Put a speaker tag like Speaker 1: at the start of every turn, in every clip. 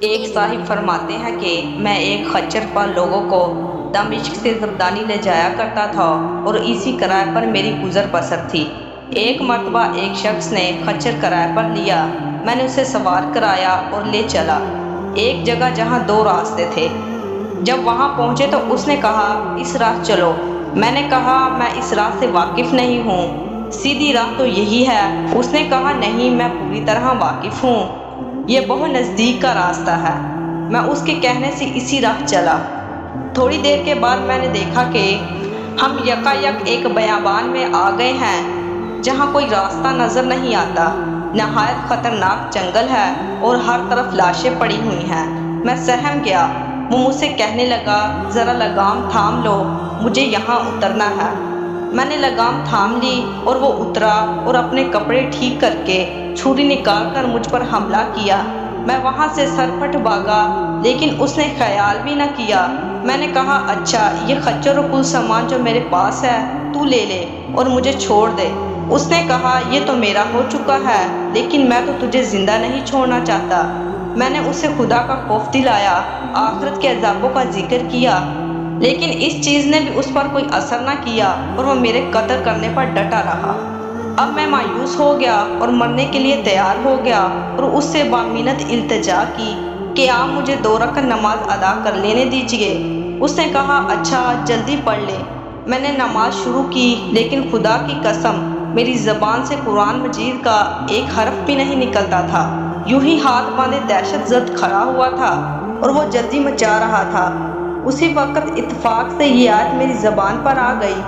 Speaker 1: ایک صاحب فرماتے ہیں کہ میں ایک خچر پر لوگوں کو دمشق سے زردانی لے جایا کرتا تھا اور اسی کرائے پر میری گزر بسر تھی۔ ایک مرتبہ ایک شخص نے خچر کرائے پر لیا، میں نے اسے سوار کرایا اور لے چلا ایک جگہ جہاں دو راستے تھے۔ جب وہاں پہنچے تو اس نے کہا اس راہ چلو۔ میں نے کہا میں اس راہ سے واقف نہیں ہوں، سیدھی راہ تو یہی ہے۔ اس نے کہا نہیں، میں پوری طرح واقف ہوں، یہ بہت نزدیک کا راستہ ہے۔ میں اس کے کہنے سے اسی راہ چلا۔ تھوڑی دیر کے بعد میں نے دیکھا کہ ہم یکایک ایک بیابان میں آ گئے ہیں جہاں کوئی راستہ نظر نہیں آتا۔ نہایت خطرناک جنگل ہے اور ہر طرف لاشیں پڑی ہوئی ہیں۔ میں سہم گیا۔ وہ مجھ سے کہنے لگا ذرا لگام تھام لو، مجھے یہاں اترنا ہے۔ میں نے لگام تھام لی اور وہ اترا اور اپنے کپڑے ٹھیک کر کے چھری نکال کر مجھ پر حملہ کیا۔ میں وہاں سے سرپٹ بھاگا، لیکن اس نے خیال بھی نہ کیا۔ میں نے کہا اچھا، یہ خچر اور کل سامان جو میرے پاس ہے تو لے لے اور مجھے چھوڑ دے۔ اس نے کہا یہ تو میرا ہو چکا ہے، لیکن میں تو تجھے زندہ نہیں چھوڑنا چاہتا۔ میں نے اسے خدا کا خوف دلایا، آخرت کے عذابوں کا ذکر کیا، لیکن اس چیز نے بھی اس پر کوئی اثر نہ کیا اور وہ میرے قتل کرنے پر ڈٹا رہا۔ اب میں مایوس ہو گیا اور مرنے کے لیے تیار ہو گیا اور اس سے بامنت التجا کی کہ آپ مجھے 2 رکعت نماز ادا کر لینے دیجیے۔ اس نے کہا اچھا، جلدی پڑھ لے۔ میں نے نماز شروع کی، لیکن خدا کی قسم میری زبان سے قرآن مجید کا ایک حرف بھی نہیں نکلتا تھا۔ یوں ہی ہاتھ باندھے دہشت زد کھڑا ہوا تھا اور وہ جلدی مچا رہا تھا۔ اسی وقت اتفاق سے یہ آیت میری زبان پر آ گئی،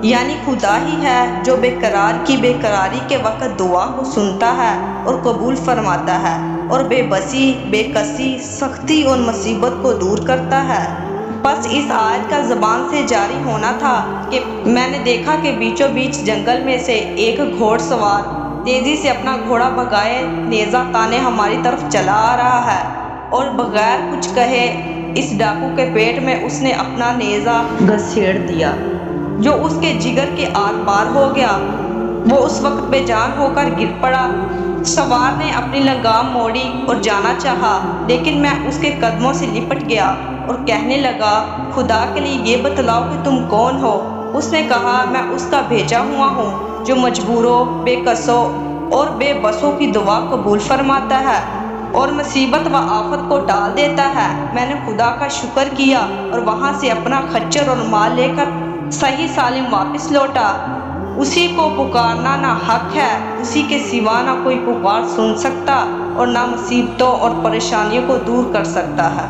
Speaker 1: یعنی خدا ہی ہے جو بے قرار کی بے قراری کے وقت دعا کو سنتا ہے اور قبول فرماتا ہے، اور بے بسی، بے کسی، سختی اور مصیبت کو دور کرتا ہے۔ بس اس آیت کا زبان سے جاری ہونا تھا کہ میں نے دیکھا کہ بیچوں بیچ جنگل میں سے ایک گھوڑ سوار تیزی سے اپنا گھوڑا بھگائے نیزہ تانے ہماری طرف چلا آ رہا ہے، اور بغیر کچھ کہے اس ڈاکو کے پیٹ میں اس نے اپنا نیزہ گھسیڑ دیا جو اس کے جگر کے آر پار ہو گیا۔ وہ اس وقت بے جان ہو کر گر پڑا۔ سوار نے اپنی لگام موڑی اور جانا چاہا، لیکن میں اس کے قدموں سے لپٹ گیا اور کہنے لگا خدا کے لیے یہ بتلاؤ کہ تم کون ہو۔ اس نے کہا میں اس کا بھیجا ہوا ہوں جو مجبوروں، بے کسوں اور بے بسوں کی دعا قبول فرماتا ہے اور مصیبت و آفت کو ٹال دیتا ہے۔ میں نے خدا کا شکر کیا اور وہاں سے اپنا خچر اور مال لے کر صحیح سالم واپس لوٹا۔ اسی کو پکارنا نہ حق ہے، اسی کے سوا نہ کوئی پکار سن سکتا اور نہ مصیبتوں اور پریشانیوں کو دور کر سکتا ہے۔